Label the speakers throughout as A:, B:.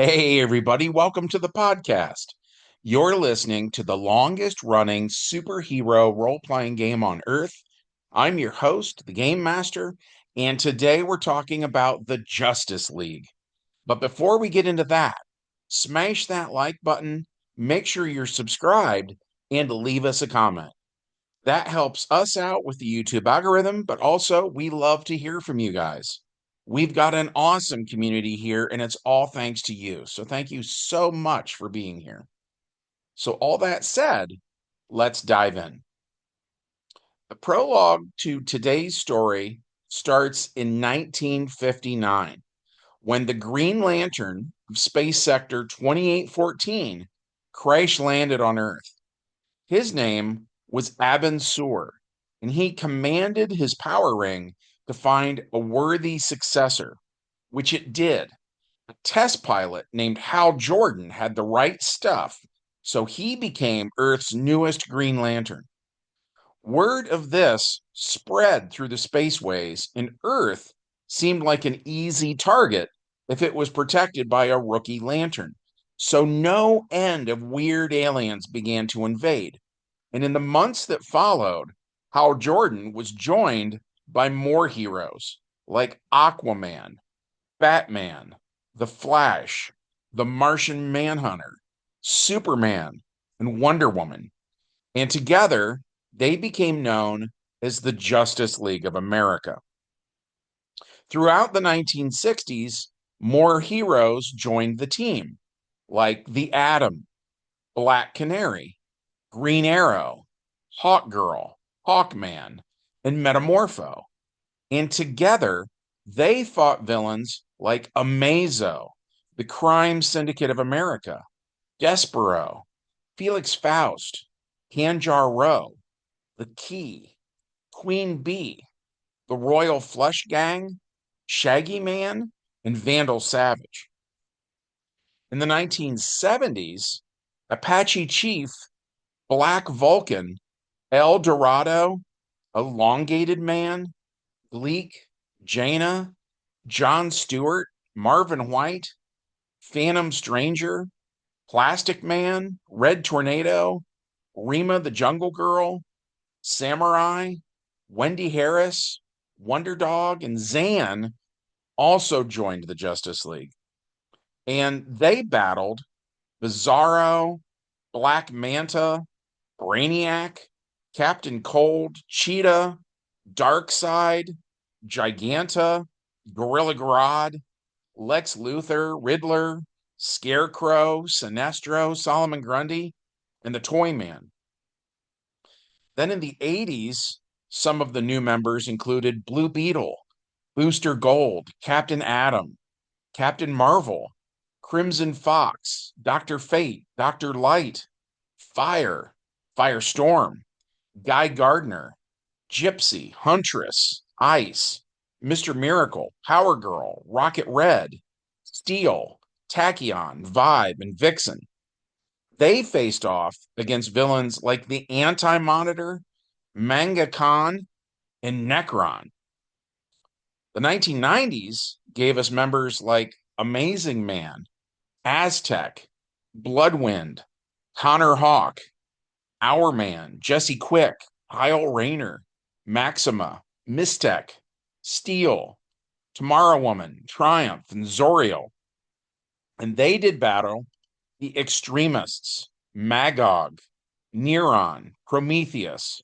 A: Hey, everybody, welcome to the podcast. You're listening to the longest running superhero role playing game on Earth. I'm your host, the Game Master, and today we're talking about the Justice League. But before we get into that, smash that like button, make sure you're subscribed, and leave us a comment. That helps us out with the YouTube algorithm, but also we love to hear from you guys. We've got an awesome community here, and it's all thanks to you. So thank you so much for being here. So, all that said, let's dive in. The prologue to today's story starts in 1959 when the Green Lantern of Space Sector 2814 crash landed on Earth. His name was Abin Sur, and he commanded his power ring to find a worthy successor, which it did. A test pilot named Hal Jordan had the right stuff, so he became Earth's newest Green Lantern. Word of this spread through the spaceways, and Earth seemed like an easy target if it was protected by a rookie lantern. So no end of weird aliens began to invade. And in the months that followed, Hal Jordan was joined by more heroes like Aquaman, Batman, The Flash, the Martian Manhunter, Superman, and Wonder Woman. And together, they became known as the Justice League of America. Throughout the 1960s, more heroes joined the team, like the Atom, Black Canary, Green Arrow, Hawkgirl, Hawkman, and Metamorpho. And together, they fought villains like Amazo, the Crime Syndicate of America, Despero, Felix Faust, Kanjar Row, The Key, Queen Bee, the Royal Flush Gang, Shaggy Man, and Vandal Savage. In the 1970s, Apache Chief, Black Vulcan, El Dorado, Elongated Man, Gleek, Jaina, John Stewart, Marvin White, Phantom Stranger, Plastic Man, Red Tornado, Rima the Jungle Girl, Samurai, Wendy Harris, Wonder Dog, and Zan also joined the Justice League. And they battled Bizarro, Black Manta, Brainiac, Captain Cold, Cheetah, Darkseid, Giganta, Gorilla Grodd, Lex Luthor, Riddler, Scarecrow, Sinestro, Solomon Grundy, and the Toyman. Then in the 80s, some of the new members included Blue Beetle, Booster Gold, Captain Atom, Captain Marvel, Crimson Fox, Dr. Fate, Dr. Light, Fire, Firestorm, Guy Gardner, Gypsy, Huntress, Ice, Mr. Miracle, Power Girl, Rocket Red, Steel, Tachyon, Vibe, and Vixen. They faced off against villains like the Anti Monitor, Manga Khan, and Necron. The 1990s gave us members like Amazing Man, Aztec, Bloodwind, Connor Hawk, Our Man, Jesse Quick, Kyle Rayner, Maxima, Mystech, Steel, Tomorrow Woman, Triumph, and Zoriel. And they did battle the extremists, Magog, Neron, Prometheus,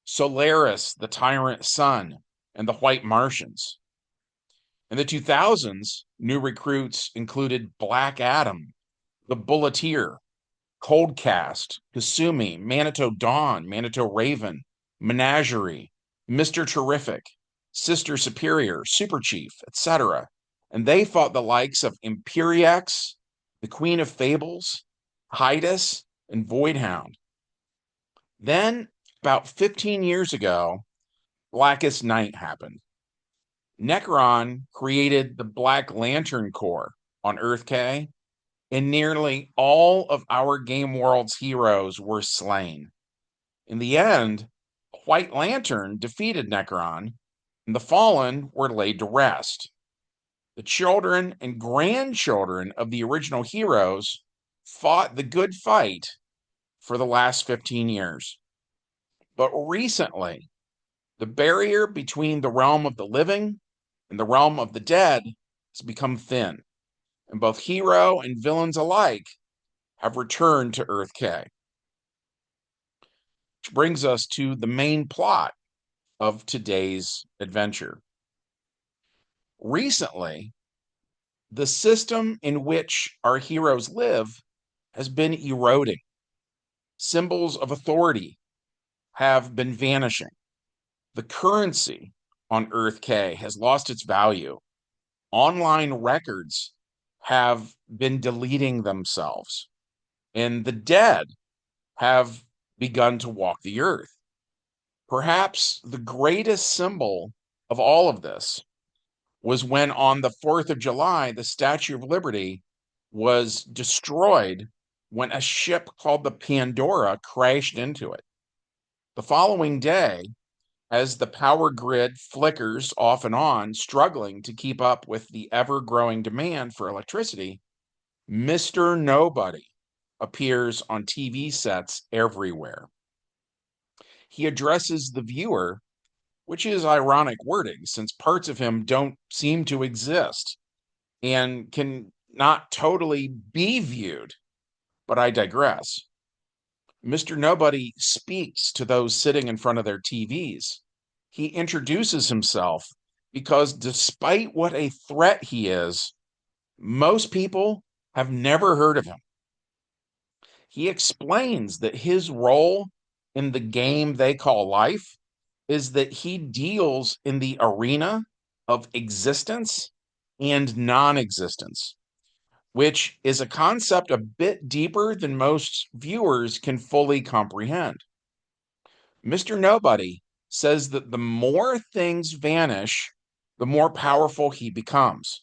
A: Solaris, the Tyrant Sun, and the White Martians. In the 2000s, new recruits included Black Adam, the Bulleteer, Coldcast, Kasumi, Manitou Dawn, Manitou Raven, Menagerie, Mr. Terrific, Sister Superior, Super Chief, etc. And they fought the likes of Imperiex, the Queen of Fables, Hydus, and Voidhound. Then, about 15 years ago, Blackest Night happened. Necron created the Black Lantern Corps on Earth K, and nearly all of our game world's heroes were slain. In the end, White Lantern defeated Necron, and the Fallen were laid to rest. The children and grandchildren of the original heroes fought the good fight for the last 15 years. But recently, the barrier between the realm of the living and the realm of the dead has become thin, and both hero and villains alike have returned to Earth K. Which brings us to the main plot of today's adventure. Recently, the system in which our heroes live has been eroding. Symbols of authority have been vanishing. The currency on Earth K has lost its value. Online records have been deleting themselves, and the dead have begun to walk the earth. Perhaps the greatest symbol of all of this was when on the 4th of July, the Statue of Liberty was destroyed when a ship called the Pandora crashed into it. The following day, as the power grid flickers off and on, struggling to keep up with the ever-growing demand for electricity, Mr. Nobody appears on TV sets everywhere. He addresses the viewer, which is ironic wording since parts of him don't seem to exist and can not totally be viewed, but I digress. Mr. Nobody speaks to those sitting in front of their TVs. He introduces himself because despite what a threat he is, most people have never heard of him. He explains that his role in the game they call life is that he deals in the arena of existence and non-existence, which is a concept a bit deeper than most viewers can fully comprehend. Mr. Nobody says that the more things vanish, the more powerful he becomes.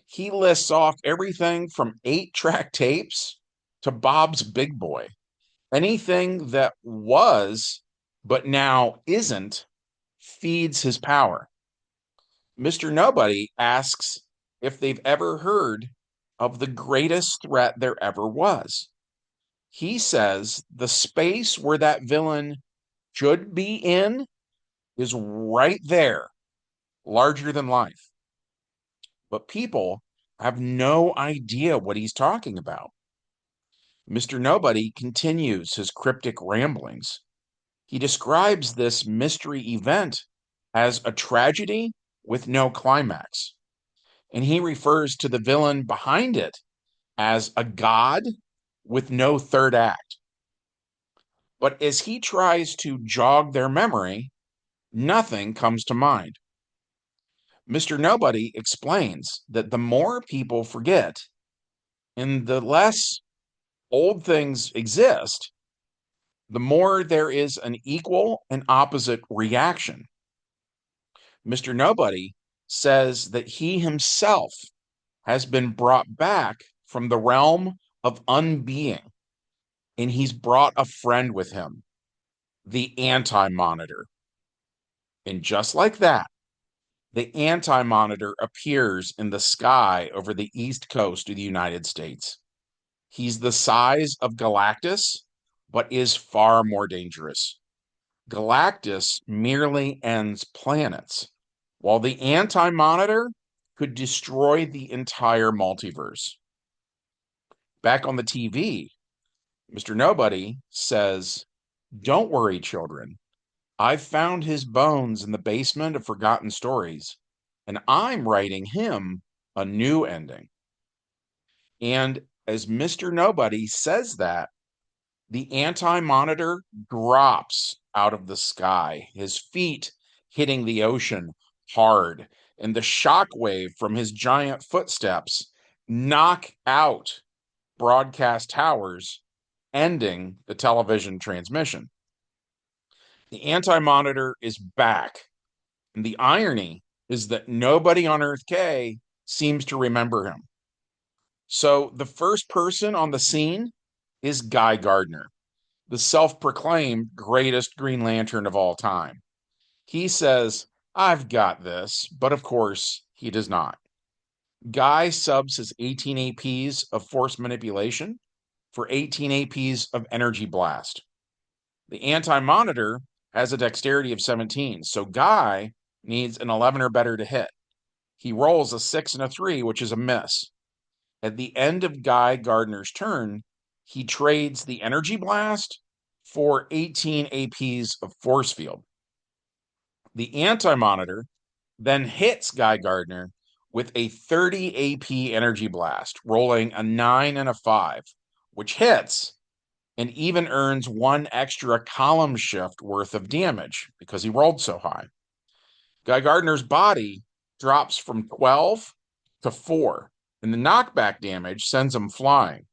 A: He lists off everything from 8-track tapes to Bob's Big Boy. Anything that was, but now isn't, feeds his power. Mr. Nobody asks if they've ever heard of the greatest threat there ever was. He says the space where that villain should be in is right there, larger than life. But people have no idea what he's talking about. Mr. Nobody continues his cryptic ramblings. He describes this mystery event as a tragedy with no climax, and he refers to the villain behind it as a god with no third act. But as he tries to jog their memory, nothing comes to mind. Mr. Nobody explains that the more people forget and the less old things exist, the more there is an equal and opposite reaction. Mr. Nobody says that he himself has been brought back from the realm of unbeing, and he's brought a friend with him, the Anti-Monitor. And just like that, the Anti-Monitor appears in the sky over the east coast of the United States. He's the size of Galactus, but is far more dangerous. Galactus merely ends planets, while the Anti-Monitor could destroy the entire multiverse. Back on the TV, Mr. Nobody says, "Don't worry, children. I've found his bones in the basement of Forgotten Stories, and I'm writing him a new ending." And as Mr. Nobody says that, the Anti-Monitor drops out of the sky, his feet hitting the ocean hard, and the shockwave from his giant footsteps knock out broadcast towers, ending the television transmission. The Anti-Monitor is back, and the irony is that nobody on Earth K seems to remember him. So the first person on the scene is Gardner, the self-proclaimed greatest Green Lantern of all time. He says, "I've got this," but of course he does not. Guy subs his 18 APs of force manipulation for 18 APs of energy blast. The anti-monitor has a dexterity of 17, so Guy needs an 11 or better to hit. He rolls a 6 and a 3, which is a miss. At the end of Guy Gardner's turn, he trades the energy blast for 18 APs of force field. The anti-monitor then hits Guy Gardner with a 30 AP energy blast, rolling a 9 and a 5, which hits and even earns one extra column shift worth of damage because he rolled so high. Guy Gardner's body drops from 12 to 4, and the knockback damage sends him flying.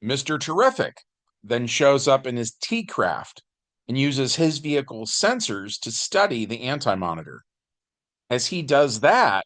A: Mr. Terrific then shows up in his T-Craft and uses his vehicle's sensors to study the anti-monitor. As he does that,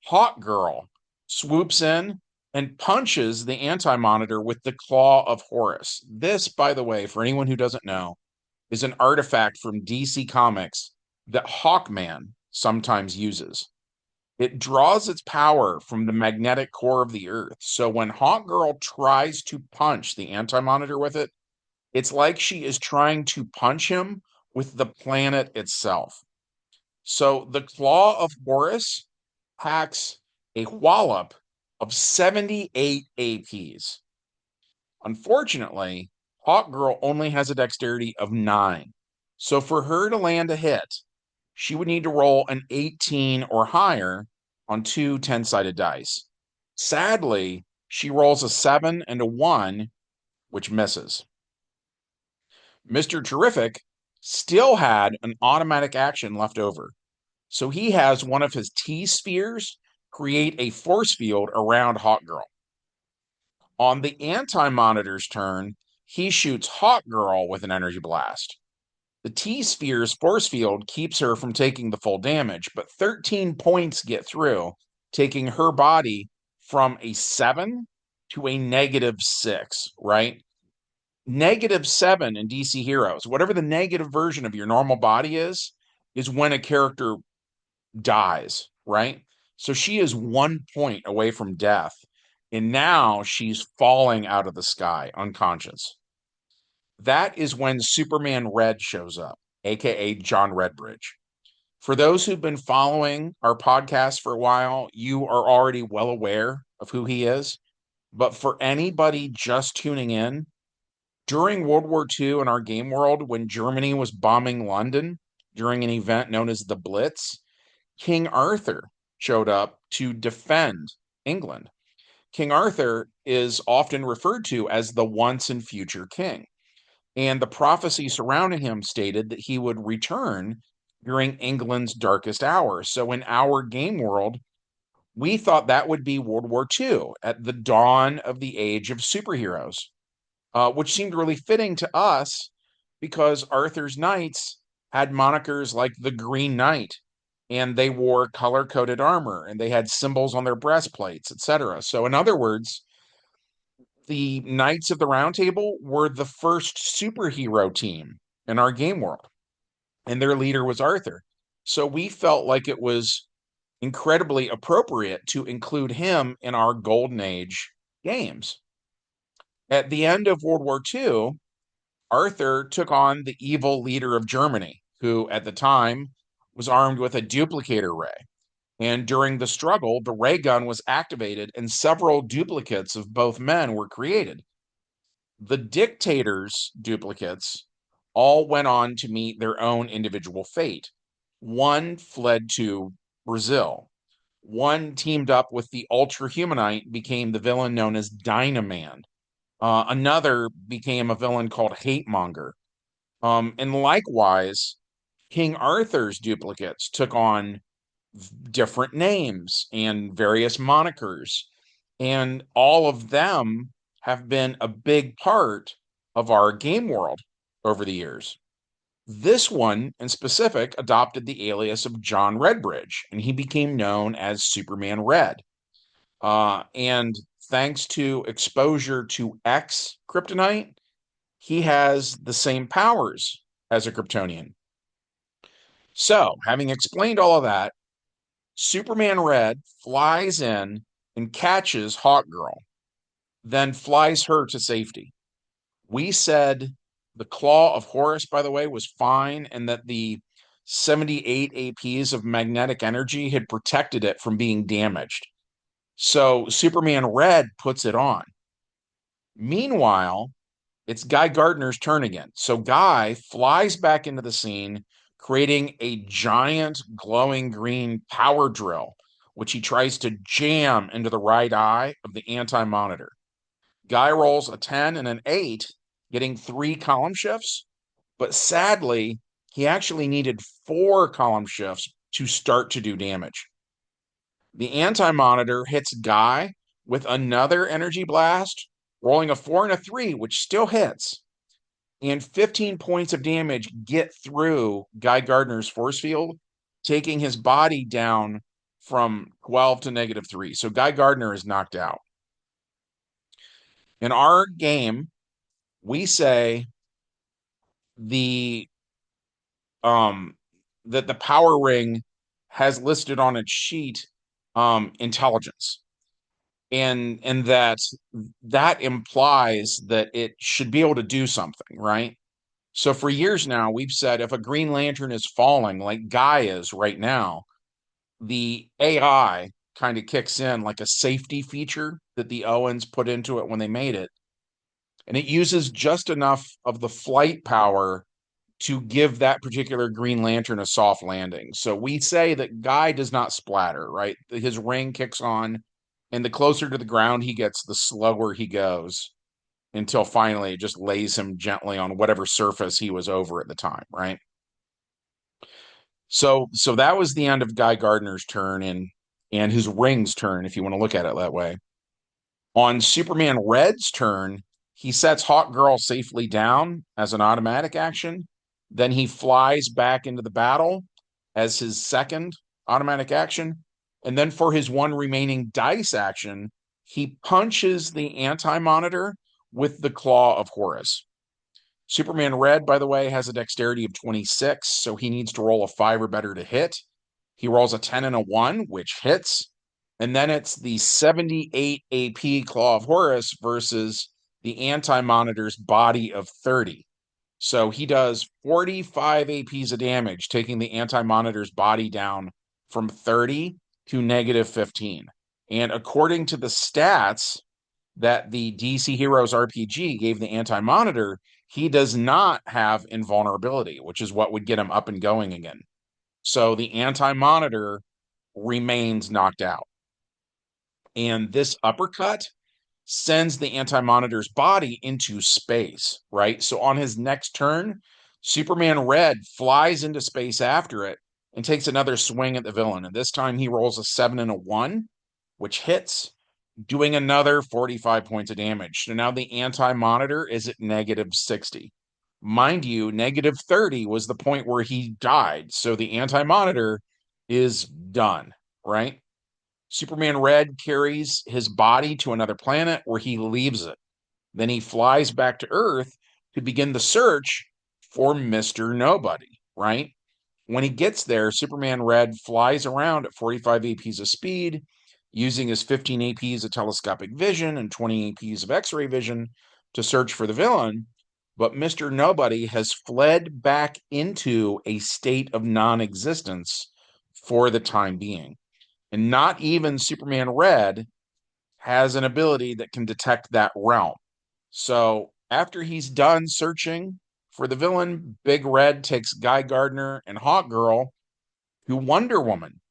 A: Hawkgirl swoops in and punches the anti-monitor with the Claw of Horus. This, by the way, for anyone who doesn't know, is an artifact from DC Comics that Hawkman sometimes uses. It draws its power from the magnetic core of the Earth. So when Hawkgirl tries to punch the anti-monitor with it, it's like she is trying to punch him with the planet itself. So the Claw of Horus packs a wallop of 78 APs. Unfortunately, Hawkgirl only has a dexterity of 9. So for her to land a hit, she would need to roll an 18 or higher on two 10-sided dice. Sadly, she rolls a 7 and a 1, which misses. Mr. Terrific still had an automatic action left over. So he has one of his T-spheres create a force field around Hawkgirl. On the anti-monitor's turn, he shoots Hawkgirl with an energy blast. The T-sphere's force field keeps her from taking the full damage, but 13 points get through, taking her body from a 7 to a -6, right? -7 in DC Heroes, whatever the negative version of your normal body is when a character dies, right? So she is 1 point away from death, and now she's falling out of the sky, unconscious. That is when Superman Red shows up, aka John Redbridge. For those who've been following our podcast for a while, you are already well aware of who he is. But for anybody just tuning in, during World War II in our game world, when Germany was bombing London during an event known as the Blitz, King Arthur showed up to defend England. King Arthur is often referred to as the once and future king. And the prophecy surrounding him stated that he would return during England's darkest hour. So in our game world, we thought that would be World War II at the dawn of the age of superheroes, which seemed really fitting to us because Arthur's knights had monikers like the Green Knight, and they wore color-coded armor, and they had symbols on their breastplates, etc. So in other words, the Knights of the Round Table were the first superhero team in our game world, and their leader was Arthur. So we felt like it was incredibly appropriate to include him in our Golden Age games. At the end of World War II, Arthur took on the evil leader of Germany, who at the time was armed with a duplicator ray. And during the struggle, the ray gun was activated and several duplicates of both men were created. The dictator's duplicates all went on to meet their own individual fate. One fled to Brazil. One teamed up with the Ultra Humanite, became the villain known as Dynaman. Another became a villain called Hate Monger. And likewise, King Arthur's duplicates took on different names and various monikers. And all of them have been a big part of our game world over the years. This one in specific adopted the alias of John Redbridge, and he became known as Superman Red. And thanks to exposure to X kryptonite, he has the same powers as a Kryptonian. So, having explained all of that, Superman Red flies in and catches Hawkgirl, then flies her to safety. We said the Claw of Horus, by the way, was fine, and that the 78 APs of magnetic energy had protected it from being damaged. So Superman Red puts it on. Meanwhile, it's Guy Gardner's turn again. So Guy flies back into the scene, creating a giant glowing green power drill, which he tries to jam into the right eye of the anti-monitor. Guy rolls a 10 and an 8, getting 3 column shifts, but sadly, he actually needed 4 column shifts to start to do damage. The anti-monitor hits Guy with another energy blast, rolling a 4 and a 3, which still hits, and 15 points of damage get through Guy Gardner's force field, taking his body down from 12 to -3. So Guy Gardner is knocked out. In our game, we say the um that the power ring has listed on its sheet intelligence, and that implies that it should be able to do something, right? So for years now, we've said if a Green Lantern is falling, like Guy is right now, the AI kind of kicks in like a safety feature that the Owens put into it when they made it. And it uses just enough of the flight power to give that particular Green Lantern a soft landing. So we say that Guy does not splatter, right? His ring kicks on, and the closer to the ground he gets, the slower he goes until finally it just lays him gently on whatever surface he was over at the time, right? So that was the end of Guy Gardner's turn and his ring's turn, if you want to look at it that way. On Superman Red's turn, he sets Hawkgirl safely down as an automatic action. Then he flies back into the battle as his second automatic action. And then for his one remaining dice action, he punches the anti-monitor with the Claw of Horus. Superman Red, by the way, has a dexterity of 26, so he needs to roll a 5 or better to hit. He rolls a 10 and a 1, which hits. And then it's the 78 AP Claw of Horus versus the anti-monitor's body of 30. So he does 45 APs of damage, taking the anti-monitor's body down from 30 to -15. And according to the stats that the DC Heroes RPG gave the anti-monitor, he does not have invulnerability, which is what would get him up and going again. So the anti-monitor remains knocked out. And this uppercut sends the anti-monitor's body into space, right? So on his next turn, Superman Red flies into space after it and takes another swing at the villain. And this time he rolls a 7 and a 1, which hits, doing another 45 points of damage. So now the anti-monitor is at -60. Mind you, -30 was the point where he died. So the anti-monitor is done, right? Superman Red carries his body to another planet where he leaves it. Then he flies back to Earth to begin the search for Mr. Nobody, right? When he gets there, Superman Red flies around at 45 APs of speed, using his 15 APs of telescopic vision and 20 APs of X-ray vision to search for the villain. But Mr. Nobody has fled back into a state of non-existence for the time being. And not even Superman Red has an ability that can detect that realm. So after he's done searching for the villain, Big Red takes Guy Gardner and Hawkgirl to Wonder Woman.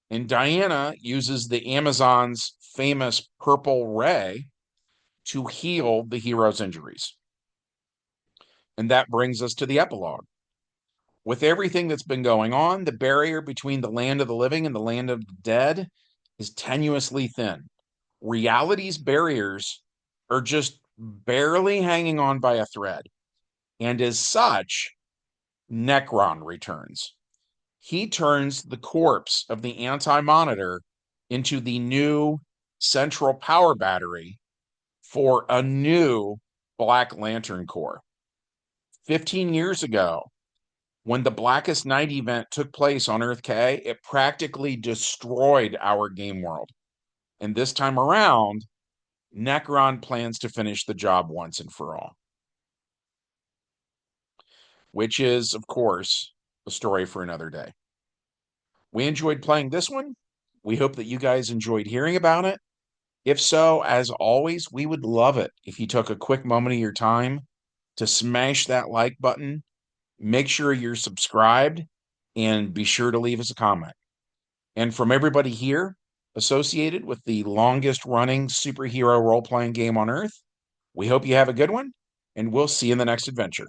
A: And Diana uses the Amazon's famous purple ray to heal the hero's injuries. And that brings us to the epilogue. With everything that's been going on, the barrier between the land of the living and the land of the dead is tenuously thin. Reality's barriers are just barely hanging on by a thread. And as such, Necron returns. He turns the corpse of the anti-monitor into the new central power battery for a new Black Lantern Corps. 15 years ago, When the Blackest Night event took place on Earth K, it practically destroyed our game world. And this time around, Necron plans to finish the job once and for all, which is, of course, a story for another day. We enjoyed playing this one. We hope that you guys enjoyed hearing about it. If so, as always, we would love it if you took a quick moment of your time to smash that like button, make sure you're subscribed, and be sure to leave us a comment. And from everybody here associated with the longest running superhero role playing game on Earth, we hope you have a good one, and we'll see you in the next adventure.